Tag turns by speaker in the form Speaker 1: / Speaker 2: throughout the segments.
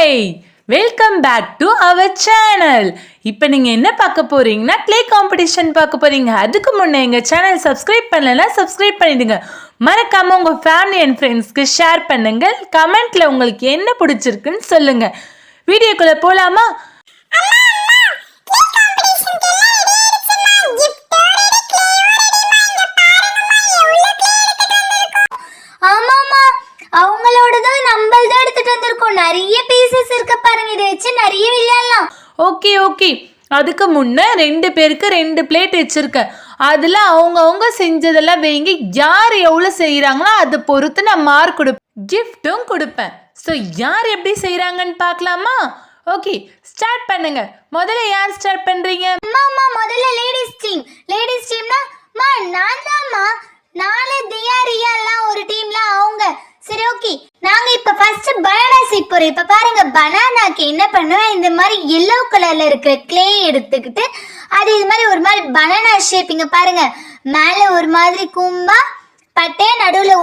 Speaker 1: Hi, welcome back to our channel. இப்போ நீங்கள் என்ன பார்க்க போகிறீங்கன்னா க்ளே காம்படிஷன் பார்க்க போகிறீங்க. அதுக்கு முன்னே எங்கள் சேனல் சப்ஸ்கிரைப் பண்ணலைன்னா சப்ஸ்கிரைப் பண்ணிடுங்க. மறக்காமல் உங்கள் ஃபேமிலி அண்ட் ஃப்ரெண்ட்ஸ்க்கு ஷேர் பண்ணுங்கள். கமெண்ட்டில் உங்களுக்கு என்ன பிடிச்சிருக்குன்னு சொல்லுங்கள். வீடியோக்குள்ளே போகலாமா?
Speaker 2: அவங்களோடதான் நம்மள்தான் எடுத்துட்டு வந்திருக்கோம். நிறைய பீசஸ் இருக்க பாருங்க, இதை வச்சு நிறைய விளையாடலாம்.
Speaker 1: ஓகே. அதுக்கு முன்னே 2 பேருக்கு 2 பிளேட் வச்சுருக்கேன். அதில் அவங்க செஞ்சதெல்லாம் வைங்க. யார் எவ்வளோ செய்கிறாங்களோ அதை பொறுத்து நான் மார்க் கொடுப்பேன், கிஃப்ட்டும் கொடுப்பேன். ஸோ யார் எப்படி செய்கிறாங்கன்னு பார்க்கலாமா? ஓகே, ஸ்டார்ட் பண்ணுங்க. முதல்ல யார் ஸ்டார்ட் பண்ணுறீங்க?
Speaker 2: அம்மா முதல்ல லேடிஸ் டீம்னா நான் தான்மா. நானு தியா ரியா எல்லாம் ஒரு டீம்ல அவங்க. சரி, ஓகே. நாங்க இப்ப ஃபர்ஸ்ட் பனானா செய்ய போறோம். இப்ப பாருங்க, பனானாக்கு என்ன பண்ணுவேன், இந்த மாதிரி எல்லோ கலர்ல இருக்கிற கிளே எடுத்துக்கிட்டு அது இது மாதிரி ஒரு மாதிரி பனானா ஷேப். இங்க பாருங்க, மேல ஒரு மாதிரி கூம்பா பட்டைய நடுவுல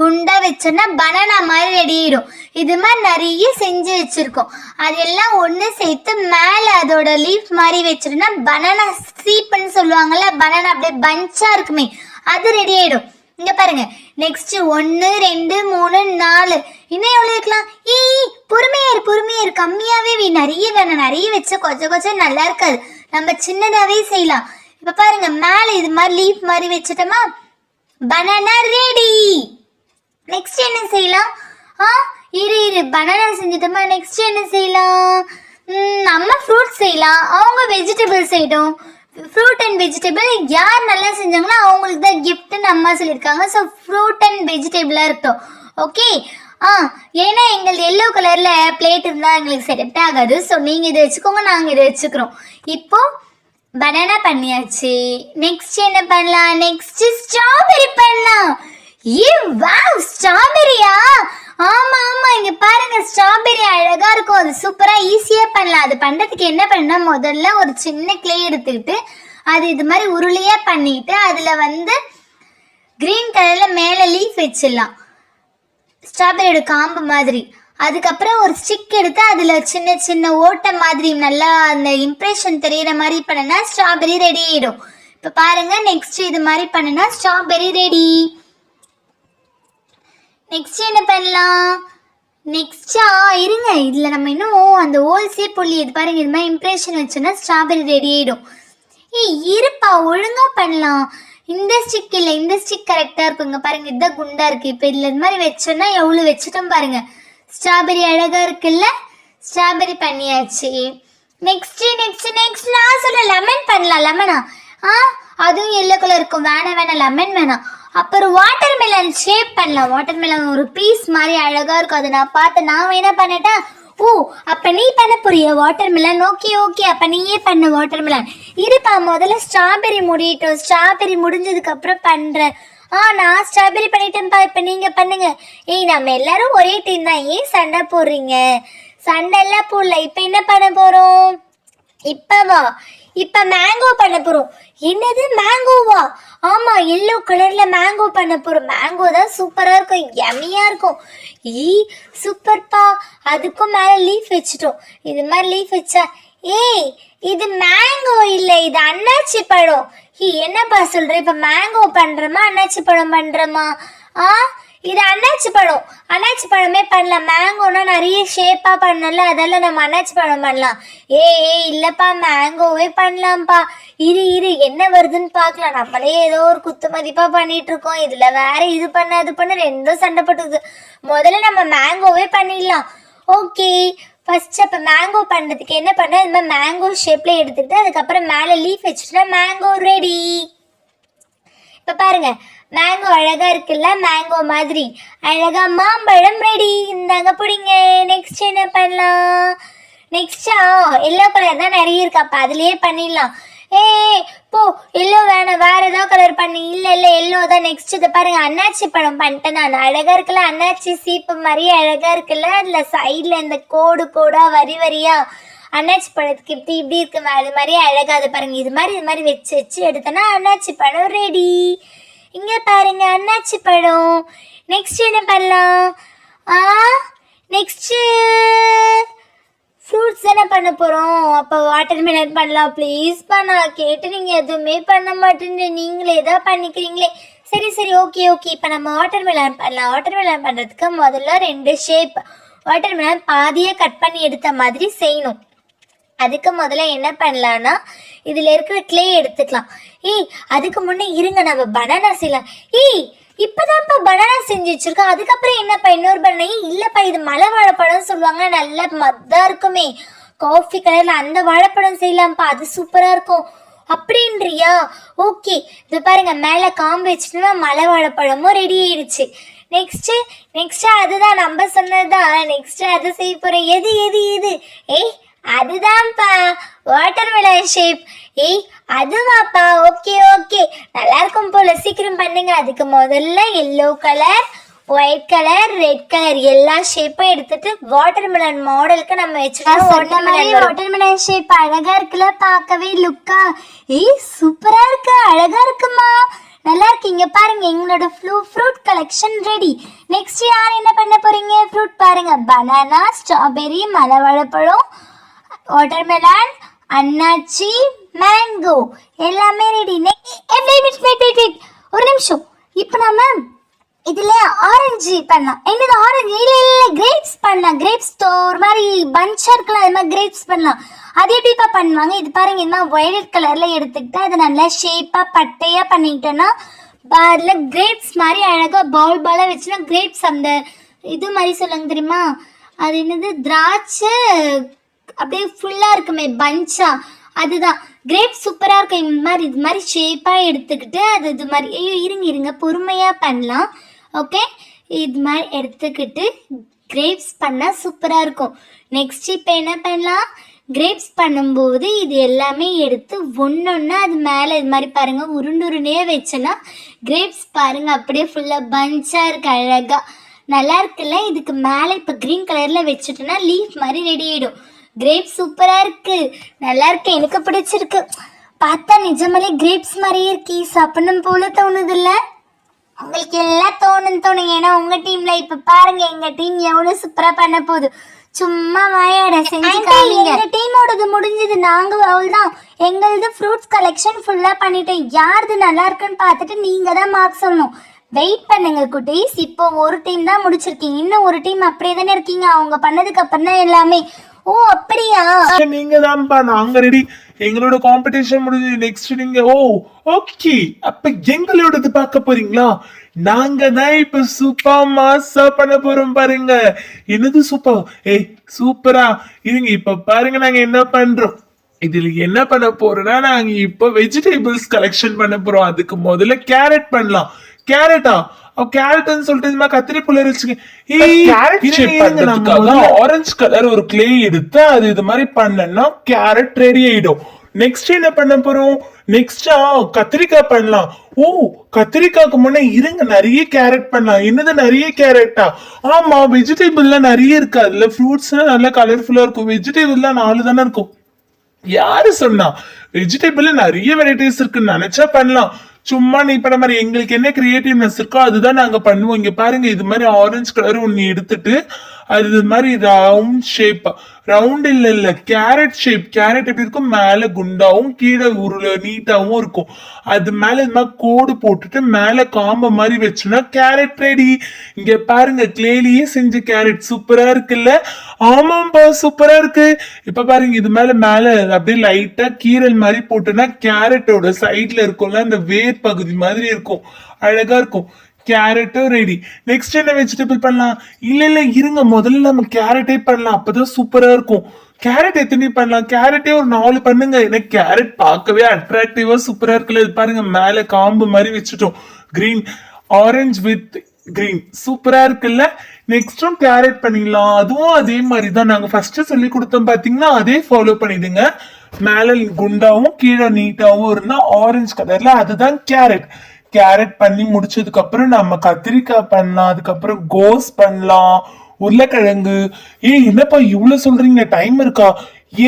Speaker 2: குண்டா வச்சோன்னா பனானா மாதிரி ரெடி ஆயிடும். இது மாதிரி நிறைய செஞ்சு வச்சிருக்கோம். அதெல்லாம் ஒண்ணு சேர்த்து மேல அதோட லீஃப் மாதிரி வச்சிருந்தா பனானா சீப்புன்னு சொல்லுவாங்கல்ல, பனானா அப்படியே பஞ்சா இருக்குமே, அது ரெடி ஆயிடும். இங்க பாருங்க, நெக்ஸ்ட் 1 2 3 4 இன்னும் எவ்வளவு இருக்கலாம்? பொறுமையா கம்மியாவே நிறைய வேணும். நிறைய வச்சா கொஞ்சம் நல்லா இருக்காது, நம்ம சின்னதாவே செய்யலாம். இப்ப பாருங்க, மேல இது மாதிரி லீஃப் மாதிரி வச்சுட்டோமா, பனானா ரெடி. நெக்ஸ்ட் என்ன செய்யலாம்? இரு பனானா செஞ்சுட்டோமா, நெக்ஸ்ட் என்ன செய்யலாம்? நம்ம ஃப்ரூட் செய்யலாம், அவங்க வெஜிடபிள் செய்யட்டும். ஃப்ரூட் அண்ட் வெஜிடபிள் யார் நல்லா செஞ்சாங்களோ அவங்களுக்கு தான் கிஃப்ட்னு அம்மா சொல்லியிருக்காங்க. ஸோ ஃப்ரூட் அண்ட் வெஜிடபிளாக இருக்கட்டும். ஓகே. ஏன்னா எங்களுக்கு எல்லோ கலரில் பிளேட் இருந்தால் எங்களுக்கு செட் ஆகாது. ஸோ நீங்கள் இதை வச்சுக்கோங்க, நாங்கள் இதை வச்சுக்கிறோம். இப்போ பனானா பண்ணியாச்சு. நெக்ஸ்ட் என்ன பண்ணலாம்? நெக்ஸ்ட் ஸ்ட்ராபெரி பண்ணலாம். வாவ், ஸ்ட்ராபெரியா? ஆமா இங்க பாருங்க, ஸ்ட்ராபெரி அழகா இருக்கும். அது சூப்பரா ஈஸியா பண்ணலாம். அது பண்றதுக்கு என்ன பண்ணா, முதல்ல ஒரு சின்ன கிளே எடுத்துக்கிட்டு அது இது மாதிரி உருளையா பண்ணிட்டு அதுல கிரீன் கலர்ல மேல லீஃப் வச்சிடலாம், ஸ்ட்ராபெரியோட காம்பு மாதிரி. அதுக்கப்புறம் ஒரு ஸ்டிக் எடுத்து அதுல சின்ன சின்ன ஓட்டை மாதிரி நல்லா அந்த இம்ப்ரெஷன் தெரியற மாதிரி பண்ணனா ஸ்ட்ராபெரி ரெடி ஆயிடும். இப்ப பாருங்க, நெக்ஸ்ட் இது மாதிரி பண்ணனா ஸ்ட்ராபெரி ரெடி. நெக்ஸ்ட் என்ன பண்ணலாம்? நெக்ஸ்டா இருங்க, இதுல நம்ம இன்னும் அந்த ஓல்ஸே புள்ளி இது பாருங்க, இது மாதிரி இம்ப்ரெஷன் வச்சோன்னா ஸ்ட்ராபெரி ரெடி ஆயிடும். இருப்பா, ஒழுங்கா பண்ணலாம். இந்த ஸ்டிக் இல்லை, இந்த ஸ்டிக் கரெக்டா இருக்குங்க. பாருங்க, இதுதான் குண்டா இருக்கு. இப்ப இதுல இது மாதிரி வச்சோன்னா எவ்வளவு வச்சுட்டோம் பாருங்க, ஸ்ட்ராபெரி அழகா இருக்குல்ல. ஸ்ட்ராபெரி பண்ணியாச்சு. நெக்ஸ்ட் நான் சொல்ல லெமன் பண்ணலாம். லெமனா? அதுவும் எல்லோ கலர் இருக்கும். வேணாம் லெமன் வேணாம். அப்புறம் வாட்டர் மெலன் ஷேப் பண்ணலாம். வாட்டர் மெலன் ஒரு பீஸ் மாதிரி அழகா இருக்கும். அதை நான் பார்த்து நான் என்ன பண்ணட்டேன். அப்ப நீ பண்ண போறிய வாட்டர் மெலன்? ஓகே, அப்ப நீயே பண்ண வாட்டர் மெலன். இருப்பா, முதல்ல ஸ்ட்ராபெரி முடியட்டும். ஸ்ட்ராபெரி முடிஞ்சதுக்கு அப்புறம் பண்றேன். நான் ஸ்ட்ராபெரி பண்ணிட்டேன்ப்பா, இப்ப நீங்க பண்ணுங்க. நம்ம எல்லாரும் ஒரே டீம் தான், ஏன் சண்டை போடுறீங்க? சண்டை எல்லாம் போடல. இப்ப என்ன பண்ண போறோம்? இப்ப மேங்கோ பண்ண போறோம். என்னது, மேங்கோவா? ஆமா, எல்லோ கலர்ல மேங்கோ பண்ண போறோம். மேங்கோ தான் சூப்பரா இருக்கும், யம்மியா இருக்கும். சூப்பர்ப்பா. அதுக்கும் மேல லீஃப் வச்சுட்டோம். இது மாதிரி லீஃப் வச்சா இது மேங்கோ இல்ல, இது அன்னாச்சி பழம். என்னப்பா சொல்ற? இப்ப மேங்கோ பண்றோமா அன்னாச்சி பழம் பண்றோமா? இது அன்னாச்சி பழமே பண்ணலாம். மேங்கோனா நிறைய ஷேப்பா பண்ணல, அதெல்லாம் நம்ம அன்னாச்சி பழம் பண்ணலாம். இல்லப்பா, மேங்கோவே பண்ணலாம்ப்பா. இரு என்ன வருதுன்னு பார்க்கலாம். நம்மளே ஏதோ ஒரு குத்து மதிப்பா பண்ணிட்டு இருக்கோம், இதுல வேற இது பண்ண அது பண்ண ரெண்டும் சண்டை போட்டுது. முதல்ல நம்ம மேங்கோவே பண்ணிடலாம். ஓகே, ஃபர்ஸ்ட் அப்ப மேங்கோ பண்றதுக்கு என்ன பண்ண, இந்த மாதிரி மேங்கோ ஷேப்ல எடுத்துக்கிட்டு அதுக்கப்புறம் மேல லீஃப் வச்சுட்டா மேங்கோ ரெடி. இப்ப பாருங்க, மேங்கோ அழகா இருக்குல்ல, மேங்கோ மாதிரி அழகா மாம்பழம் ரெடி. இந்தாங்க பிடிங்க. நெக்ஸ்ட் என்ன பண்ணலாம்? நெக்ஸ்டா எல்லோ கலர் தான் நிறைய இருக்கு, அப்ப அதுலயே பண்ணிடலாம். போ, எல்லோ வேணாம், வேற ஏதாவது கலர் பண்ணி. இல்ல எல்லோ தான். நெக்ஸ்ட் இதை பாருங்க, அன்னாச்சி பழம் பண்ணிட்டேன் நான். அழகா இருக்குல்ல, அன்னாச்சி சீப்பு மாதிரி அழகா இருக்குல்ல. அதுல சைட்ல இந்த கோடா வரியா அன்னாச்சி பழத்துக்கு இப்படி இருக்கு, அது மாதிரி அழகா. அது பாருங்க, இது மாதிரி வச்சு எடுத்தோன்னா அன்னாச்சி பழம் ரெடி. இங்க பாருங்க, அன்னாச்சி பழம். நெக்ஸ்ட் என்ன பண்ணலாம்? நெக்ஸ்ட் பண்ண போறோம். அப்ப வாட்டர்மெலன் பண்ணலாம் ப்ளீஸ்ப்பா. நான் கேட்டு நீங்க எதுவுமே பண்ண மாட்டேன்னு நீங்களே தான் பண்ணிக்கிறீங்களே. சரி சரி ஓகே ஓகே. இப்போ நம்ம வாட்டர்மெலன் பண்ணலாம். வாட்டர்மெலன் பண்ணுறதுக்கு முதல்ல 2 ஷேப் வாட்டர்மெலன் பாதியை கட் பண்ணி எடுத்த மாதிரி செய்யணும். அதுக்கு முதல்ல என்ன பண்ணலான்னா இதில் இருக்கிற கிளே எடுத்துக்கலாம். அதுக்கு முன்னே இருங்க, நம்ம பனானா செய்யலாம். இப்போதான்ப்பா பனானா செஞ்சு வச்சிருக்கோம். அதுக்கப்புறம் என்னப்பா இன்னொரு பனானா? இல்லைப்பா, இது மலை வாழைப்பழம் சொல்லுவாங்க, நல்ல மத்தாக இருக்குமே, காஃபி கலரில் அந்த வாழைப்பழம் செய்யலாம்ப்பா, அது சூப்பராக இருக்கும் அப்படின்றியா? ஓகே, இது பாருங்க, மேலே காம்பு வச்சுட்டோம்னா மலை வாழைப்பழமும் ரெடி ஆயிடுச்சு. நெக்ஸ்ட் அதுதான் நம்ம சொன்னதுதான். நெக்ஸ்ட் அதை செய்ய போகிறேன். எது அதுதான்ப்பா வாட்டர்மெலன் ஷேப். அதுவாப்பா? ஓகே ஓகே, நல்லா இருக்கும் போல, சீக்கிரம் பண்ணுங்க. அதுக்கு முதல்ல yellow colour, white colour, red colour எல்லா ஷேப்பும் எடுத்துட்டு வாட்டர்மெலன் மாடலுக்கு நம்ம வச்சுக்கலாம். வாட்டர்மெலன் ஷேப் அழகா இருக்குல்ல, பார்க்கவே லுக்கா. சூப்பரா இருக்கு, அழகா இருக்குமா, நல்லா இருக்கு. இங்க பாருங்க, எங்களோட ஃப்ரூட் கலெக்ஷன் ரெடி. நெக்ஸ்ட் யார் என்ன பண்ண போறீங்க? ஃப்ரூட் பாருங்க, பனானா, ஸ்ட்ராபெரி, மலை வாழைப்பழம், வாட்டர்மெலன், அன்னாச்சி, மேங்கோ எல்லாமே ரெடி. ஒரு நிமிஷம், இப்போ நம்ம இதுல ஆரஞ்சு பண்ணலாம். என்னது ஆரஞ்சு? இல்ல கிரேப்ஸ் பண்ணலாம். கிரேப்ஸ் ஒரு மாதிரி பஞ்சா இருக்கலாம், அது மாதிரி கிரேப்ஸ் பண்ணலாம். அது எப்படிப்பா பண்ணுவாங்க? இது பாருங்க, இந்த மாதிரி ஒயிட் கலர்ல எடுத்துக்கிட்டு அதை நல்லா ஷேப்பா பட்டையா பண்ணிட்டோன்னா அதில் கிரேப்ஸ் மாதிரி அழகா பாலாக வச்சுன்னா கிரேப்ஸ் அந்த இது மாதிரி சொல்லுங்க தெரியுமா, அது என்னது, திராட்சை அப்படியே ஃபுல்லாக இருக்குமே பஞ்சா, அதுதான் கிரேப்ஸ். சூப்பராக இருக்கும். இது மாதிரி ஷேப்பாக எடுத்துக்கிட்டு அது இது மாதிரி இருங்க பொறுமையாக பண்ணலாம். ஓகே, இது மாதிரி எடுத்துக்கிட்டு கிரேப்ஸ் பண்ணால் சூப்பராக இருக்கும். நெக்ஸ்ட் இப்போ என்ன பண்ணலாம்? கிரேப்ஸ் பண்ணும்போது இது எல்லாமே எடுத்து ஒன்றொன்னா அது மேலே இது மாதிரி பாருங்கள் உருண்டே வச்சோன்னா கிரேப்ஸ் பாருங்கள் அப்படியே ஃபுல்லாக பஞ்சாக இருக்குது, அழகாக நல்லா இருக்குல்ல. இதுக்கு மேலே இப்போ க்ரீன் கலரில் வச்சுட்டோன்னா லீஃப் மாதிரி ரெடி ஆகிடும். கிரேப்ஸ் சூப்பராக இருக்குது, நல்லா இருக்கு, எனக்கு பிடிச்சிருக்கு. பார்த்தா நிஜமாலே கிரேப்ஸ் மாதிரியே இருக்கி, சாப்பிடணும் போல தோணுதில்ல? உங்களுக்கு எல்லாம் தோணும். ஏன்னா உங்கள் டீமில் இப்போ பாருங்கள், எங்கள் டீம் எவ்வளோ சூப்பராக பண்ண போகுது. சும்மா வாயாட செஞ்சு காமிங்க. எங்கள் டீமோடது முடிஞ்சது, நாங்கள் அவ்வளோதான். எங்களது ஃப்ரூட்ஸ் கலெக்ஷன் ஃபுல்லாக பண்ணிட்டோம். யாருது நல்லா இருக்குன்னு பார்த்துட்டு நீங்கள் தான் மார்க் சொல்லணும். வெயிட் பண்ணுங்க குட்டீஸ். இப்போ ஒரு டீம் தான் முடிச்சிருக்கீங்க, இன்னும் ஒரு டீம் அப்படியே தானே இருக்கீங்க. அவங்க பண்ணதுக்கு அப்புறம் தான் எல்லாமே. ஓ அப்படியா?
Speaker 3: நீங்க தான்ப்பா, நாங்க ரெடி. எங்களோட காம்படிஷன் முடிஞ்சு நெக்ஸ்ட் நீங்க. ஓ ஓகே, அப்ப எங்களோடது பார்க்க போறீங்களா? நாங்க தான் இப்ப சூப்பர் மாசா பண்ண போறோம் பாருங்க. என்னது சூப்பர்? சூப்பரா இருங்க. இப்ப பாருங்க நாங்க என்ன பண்றோம். இதுல என்ன பண்ண போறோம்னா, நாங்க இப்ப வெஜிடபிள்ஸ் கலெக்ஷன் பண்ண போறோம். அதுக்கு முதல்ல கேரட் பண்ணலாம். கேரட்டா? கேரட்னு சொல்லிட்டு இந்த மாதிரி கத்திரி புள்ள ஆரஞ்சு கலர் ஒரு கிளே எடுத்து அது இது மாதிரி பண்ணா கேரட் ரெடி ஆயிடும். நெக்ஸ்ட் என்ன பண்ண போறோம்? நெக்ஸ்ட் கத்திரிக்காய் பண்ணலாம். ஓ கத்திரிக்காய்க்கு முன்னே இருங்க, நிறைய கேரட் பண்ணலாம். என்னது நிறைய கேரட்டா? ஆமா, வெஜிடபிள்ல நிறைய இருக்கு. அதுல ஃப்ரூட்ஸ் நல்லா கலர்ஃபுல்லா இருக்கும், வெஜிடபிள்ல 4 தானே இருக்கும். யாரு சொன்னா? வெஜிடபிள்ல நிறைய வெரைட்டிஸ் இருக்குன்னு நினைச்சா பண்ணலாம். சும்மா நீ பண்ண மாதிரி எங்களுக்கு என்ன கிரியேட்டிவ்னஸ் இருக்கோ அதுதான் நாங்க பண்ணுவோம். இங்க பாருங்க, இது மாதிரி ஆரஞ்சு கலர் ஒண்ணு எடுத்துட்டு அது இது மாதிரி ரவுண்ட் ஷேப், ரவுண்ட் இல்ல கேரட் ஷேப். கேரட் எப்படி இருக்கும்? மேல குண்டாவும் கீழே உருளை நீட்டாவும் இருக்கும். அது மேல இது மாதிரி கோடு போட்டுட்டு மேல காம்ப மாதிரி வச்சோம்னா கேரட் ரெடி. இங்க பாருங்க, கிளேலியே செஞ்ச கேரட் சூப்பரா இருக்குல்ல? ஆமாம்பா சூப்பரா இருக்கு. இப்ப பாருங்க, இது மேல அப்படியே லைட்டா கீரல் மாதிரி போட்டோம்னா கேரட்டோட சைட்ல இருக்கும்ல அந்த வேர் பகுதி மாதிரி இருக்கும், அழகா இருக்கும். கேரட்டும் ரெடி. நெக்ஸ்ட் என்ன வெஜிடபிள் பண்ணலாம்? இல்ல இருங்க, முதல்ல நம்ம கேரட்டே பண்ணலாம், அப்பதான் சூப்பரா இருக்கும். கேரட் எத்தனை பண்ணலாம்? கேரட்டே ஒரு 4 பண்ணுங்க. எனக்கு கேரட் பார்க்கவே அட்ராக்டிவா சூப்பரா இருக்குல்ல? இது பாருங்க, மேல காம்பு மாதிரி வச்சுட்டோம். கிரீன், ஆரஞ்சு வித் கிரீன் சூப்பரா இருக்குல்ல? நெக்ஸ்டும் கேரட் பண்ணிடலாம். அதுவும் அதே மாதிரி தான் நாங்க ஃபர்ஸ்ட் சொல்லி கொடுத்தோம் பாத்தீங்கன்னா, அதே ஃபாலோ பண்ணிடுங்க. மேல குண்டாவும் கீழே நீட்டாவும் இருந்தா ஆரஞ்சு கலர்ல, அதுதான் கேரட். கேரட் பண்ணி முடிச்சதுக்கு அப்புறம் நம்ம கத்திரிக்காய் பண்ணலாம், அதுக்கப்புறம் கோஸ் பண்ணலாம், உருளைக்கிழங்கு. என்னப்பா இவ்வளவு சொல்றீங்க? டைம் இருக்கா?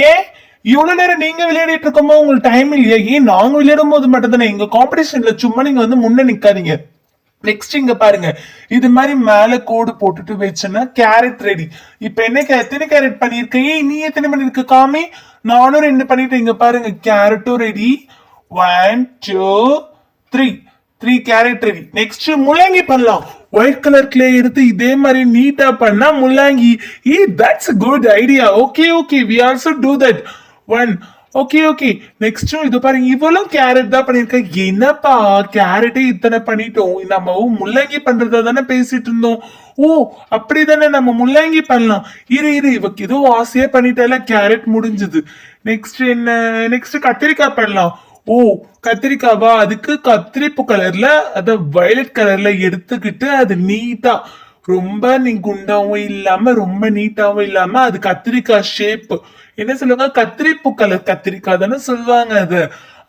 Speaker 3: ஏன் இவ்வளவு நேரம் நீங்க விளையாடிட்டு இருக்கோமோ உங்களுக்கு டைம் இல்லையா? நாங்க விளையாடும் போது மட்டும் தானே. எங்க காம்படிஷன்ல சும்மா நீங்க முன்ன நிக்காதீங்க. நெக்ஸ்ட் இங்க பாருங்க, இது மாதிரி மேல கோடு போட்டுட்டு வச்சேன்னா கேரட் ரெடி. இப்ப என்ன எத்தனை கேரட் பண்ணிருக்கேன்? நீ எத்தனை பண்ணிருக்க காமி? நானும் 2 பண்ணிட்டேன். இங்க பாருங்க, கேரட்டும் ரெடி. 1 2 3 3 carrot ready. நெக்ஸ்ட் முள்ளங்கி பண்ணலாம். ஒயிட் கலர் கிளே எடுத்து இதே மாதிரி நீட்டா பண்ணா முள்ளங்கி. That's good idea. Okay okay, we also do that. 1 okay okay. Next இது பாருங்க, இவ்வளவு கேரட் தான் பண்ணிருக்கேன். என்னப்பா கேரட்டே இத்தனை பண்ணிட்டோம், நம்ம முள்ளங்கி பண்றதா தானே பேசிட்டு இருந்தோம். ஓ அப்படிதானே, நம்ம முள்ளங்கி பண்ணலாம். இரு இவக்கு ஏதோ ஆசையா பண்ணிட்டால, கேரட் முடிஞ்சது. நெக்ஸ்ட் என்ன? நெக்ஸ்ட் கத்திரிக்காய் பண்ணலாம். ஓ கத்திரிக்காவா? அதுக்கு கத்திரிப்பு கலர்ல அத வயலட் கலர்ல எடுத்துக்கிட்டு அது நீட்டா, ரொம்ப நீ குண்டாவும் இல்லாம ரொம்ப நீட்டாவும் இல்லாம, அது கத்திரிக்காய் ஷேப். என்ன சொல்லுவாங்க? கத்திரிப்பு கலர் கத்திரிக்காய் தானே சொல்லுவாங்க. அது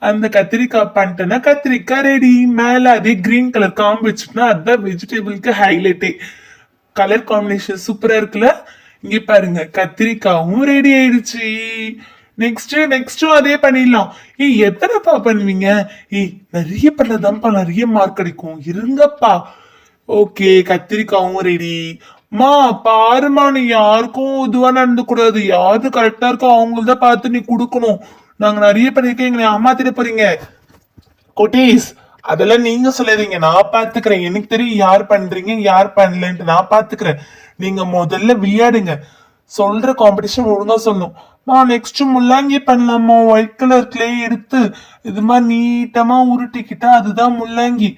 Speaker 3: அந்த கத்திரிக்காய் பண்ணிட்டேன்னா கத்திரிக்காய் ரெடி. மேல அதே கிரீன் கலர் காம்பு வச்சுட்டா அதுதான் வெஜிடபிளுக்கு ஹைலைட்டே. கலர் காம்பினேஷன் சூப்பரா இருக்குல்ல. இங்க பாருங்க, கத்திரிக்காவும் ரெடி ஆயிடுச்சு. நெக்ஸ்டும் அதே பண்ணிடலாம். எத்தனைப்பா பண்ணுவீங்க? நிறைய பண்ணதான்ப்பா நிறைய மார்க் கிடைக்கும், இருங்கப்பா. ஓகே, கத்திரிக்காவும் ரெடி. மா பாருமா, நீ யாருக்கும் இதுவா நடந்து கூடாது. யாரு கரெக்டா இருக்கோ அவங்களத பார்த்து நீ குடுக்கணும். நாங்க நிறைய பண்ணிருக்கேன், எங்களை ஏமாத்திட்டு போறீங்க. குட்டீஸ், அதெல்லாம் நீங்க சொல்லாதீங்க, நான் பாத்துக்கிறேன். எனக்கு தெரியும் யார் பண்றீங்க யார் பண்ணலன்ட்டு, நான் பாத்துக்கிறேன். நீங்க முதல்ல விளையாடுங்க. சொல்ற காம்படிஷன் ஒழுங்கா சொல்லணும். நெக்ஸ்ட் முள்ளங்கி பண்ணலாமா? ஒயிட் கலர் கிளே எடுத்து இது மாதிரி நீட்டமா உருட்டிக்கிட்டா அதுதான் முள்ளங்கி.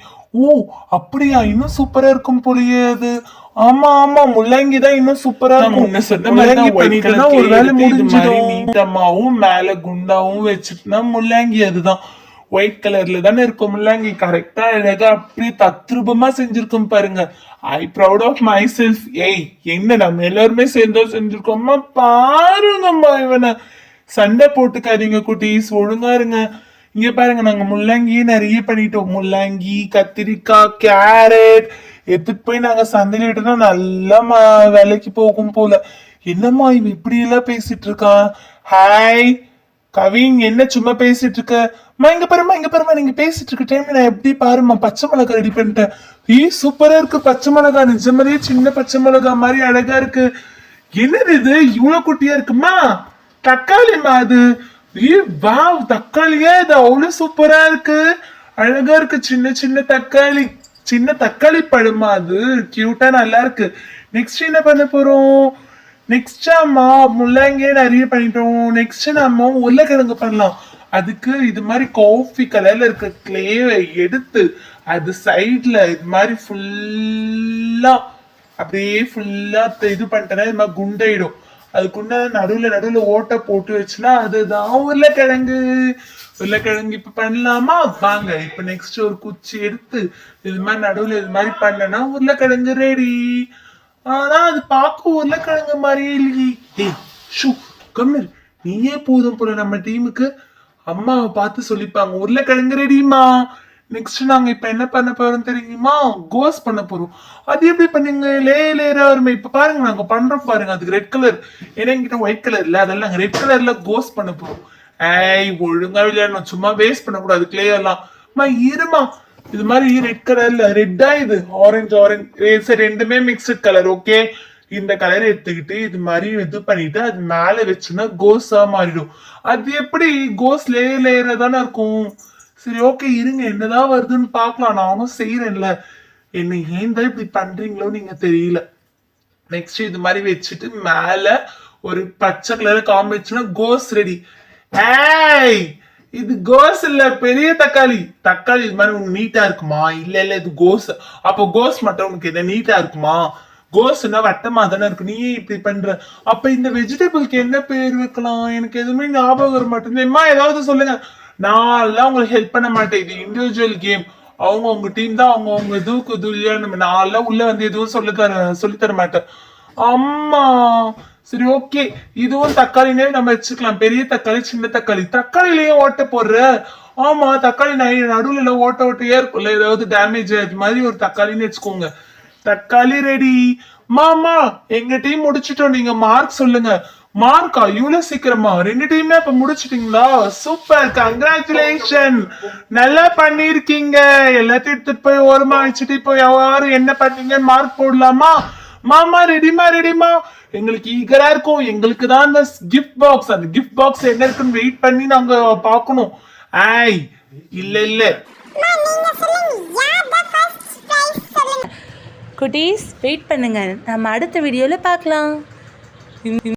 Speaker 3: ஓ அப்படியா? இன்னும் சூப்பரா இருக்கும் போலயே அது. ஆமா ஆமா, முள்ளங்கி தான் இன்னும் சூப்பரா இருக்கும். முள்ளங்கி பண்ணிட்டா ஒரு வேலை முடிஞ்சிடும். நீட்டமாவும் மேல குண்டாவும் வச்சுட்டுனா முள்ளங்கி அதுதான். ஒயிட் கலர்ல தானே இருக்கும் முள்ளங்கி. கரெக்டா அழகா அப்படியே தத்ரூபமா செஞ்சிருக்கோம் பாருங்க. I proud of myself. என்ன நம்ம எல்லாருமே சேர்ந்தோ செஞ்சிருக்கோமா? பாருங்கம்மா, இவனை சண்டை போட்டுக்காதீங்க குட்டீஸ், ஒழுங்கா இருங்க. இங்க பாருங்க, நாங்க முள்ளங்கியே நிறைய பண்ணிட்டோம். முள்ளங்கி, கத்திரிக்காய், கேரட் எடுத்துட்டு போய் நாங்க சந்தையில விட்டோம்னா நல்லா விலைக்கு போகும் போல. என்னம்மா இவ இப்படி எல்லாம் பேசிட்டு இருக்கான்? ஹாய் கவின், என்ன சும்மா பேசிட்டு இருக்க? இங்க பாருமா நீங்க பேசிட்டு இருக்க டைம்ல நான் எப்படி பாருமா பச்சை மிளகா ரெடி பண்ணிட்டேன். சூப்பரா இருக்கு பச்சை மிளகா, நிஜமாலே சின்ன பச்சை மிளகா மாதிரி அழகா இருக்கு. என்னது இது இவ்வளவு குட்டியா இருக்குமா? தக்காளிமா அது. வாவ், தக்காளியா? இது அவ்வளவு சூப்பரா இருக்கு, அழகா இருக்கு. சின்ன சின்ன தக்காளி, சின்ன தக்காளி பழமா? அது கியூட்டா நல்லா இருக்கு. நெக்ஸ்ட் என்ன பண்ண போறோம்? நெக்ஸ்ட் அம்மா முள்ளங்கியே நிறைய பண்ணிட்டோம். நெக்ஸ்ட் நம்ம உருளைக்கிழங்கு பண்ணலாம். அதுக்கு இது மாதிரி காஃபி கலர்ல இருக்க கிளேவை எடுத்து அது சைட்ல இது மாதிரி ஃபுல்லா அப்படியே ஃபுல்லா இது பண்ணிட்டேன்னா இது மாதிரி குண்டாயிடும். அதுக்குள்ள நடுவுல ஓட்டை போட்டு வச்சுன்னா அதுதான் உருளைக்கிழங்கு. உருளைக்கிழங்கு இப்ப பண்ணலாமா? வாங்க. இப்ப நெக்ஸ்ட் ஒரு குச்சி எடுத்து இது மாதிரி நடுவுல இது மாதிரி பண்ணனா உருளைக்கிழங்கு ரெடி. ஆனா அது பார்க்க உருளைக்கிழங்கு மாதிரியே இல்லையே. கம்மிரு, நீயே போதும் போல நம்ம டீமுக்கு. அம்மாவை பார்த்து சொல்லிப்பாங்க உருளைக்கிழங்கு ரெடிமா. நெக்ஸ்ட் நாங்க இப்ப என்ன பண்ண போறோம் தெரியுமா? கோஸ் பண்ண போறோம். அது எப்படி பண்ணுங்க? லேயரா வருமே. இப்ப பாருங்க நாங்க பண்றோம் பாருங்க. அதுக்கு ரெட் கலர், ஏன்னா என்கிட்ட ஒயிட் கலர் இல்ல, அதெல்லாம் நாங்க ரெட் கலர்ல கோஸ் பண்ண போறோம். ஒழுங்கா விளையாடணும், சும்மா வேஸ்ட் பண்ணக்கூடாது கிளே எல்லாம். இருமா, இது மாதிரி ரெட் கலர்ல ரெட்டா இது ஆரஞ்சு ரெண்டுமே மிக்சட் கலர். ஓகே, இந்த கலர் எடுத்துக்கிட்டு இது மாதிரி இது பண்ணிட்டு அது மேல வச்சுன்னா கோஸா மாறிடும். அது எப்படி? கோஸ் லேயரா தானே இருக்கும். சரி ஓகே, இருங்க என்னதான் வருதுன்னு பாக்கலாம். நானும் செய்யறேன்ல, என்ன ஏன் தான் இப்படி பண்றீங்களோ நீங்க தெரியல. நெக்ஸ்ட் இது மாதிரி வச்சுட்டு மேல ஒரு பச்சை கலர் காம்பு வச்சுன்னா கோஸ் ரெடி. இது கோஸ் இல்ல, பெரிய தக்காளி. தக்காளி இது மாதிரி உனக்கு நீட்டா இருக்குமா? இல்ல இது கோஸ். அப்போ கோஸ் மட்டும் உனக்கு என்ன நீட்டா இருக்குமா? கோஸ்னா வட்டமா தானே இருக்கு. நீயே இப்படி பண்ற. அப்ப இந்த வெஜிடபிளுக்கு என்ன பேர் வைக்கலாம்? எனக்கு எதுவுமே ஞாபகம் வர மாட்டேங்குதுமா. ஏதாவது சொல்லுங்க. நான் எல்லாம் உங்களுக்கு ஹெல்ப் பண்ண மாட்டேன். இது இண்டிவிஜுவல் கேம். அவங்க உங்க டீம் தான், அவங்க இதுக்கு இது இல்லையா. நான் எல்லாம் உள்ள வந்து எதுவும் சொல்லி தர மாட்டேன். அம்மா சரி ஓகே, இதுவும் தக்காளினே நம்ம வச்சுக்கலாம். பெரிய தக்காளி, சின்ன தக்காளி. தக்காளிலேயே ஓட்ட போடுற? ஆமா, தக்காளி நடுவுல ஓட்டையே இருக்கும்ல, ஏதாவது டேமேஜ் அது மாதிரி ஒரு தக்காளின்னு வச்சுக்கோங்க. தக்காளி ரெடி. மாமா எங்க டீம் முடிச்சிட்டோம், நீங்க மார்க் சொல்லுங்க. மார்க்கா இவ்வளவு சீக்கிரமா 2 டீமே அப்ப முடிச்சிட்டீங்களா? சூப்பர், கங்க்ராச்சுலேஷன், நல்லா பண்ணிருக்கீங்க. எல்லாத்தையும் எடுத்துட்டு போய் ஓரமா வச்சுட்டு இப்போ யாரும் என்ன பண்ணீங்க மார்க் போடலாமா? மாமா ரெடிமா எங்களுக்கு ஈகரா இருக்கும். எங்களுக்கு தான் அந்த கிஃப்ட் பாக்ஸ், அந்த கிஃப்ட் பாக்ஸ் என்ன இருக்குன்னு வெயிட் பண்ணி நாங்க பார்க்கணும். ஐய் இல்ல
Speaker 1: குட்டீஸ் வெயிட் பண்ணுங்க, நம்ம அடுத்த வீடியோல பார்க்கலாம்.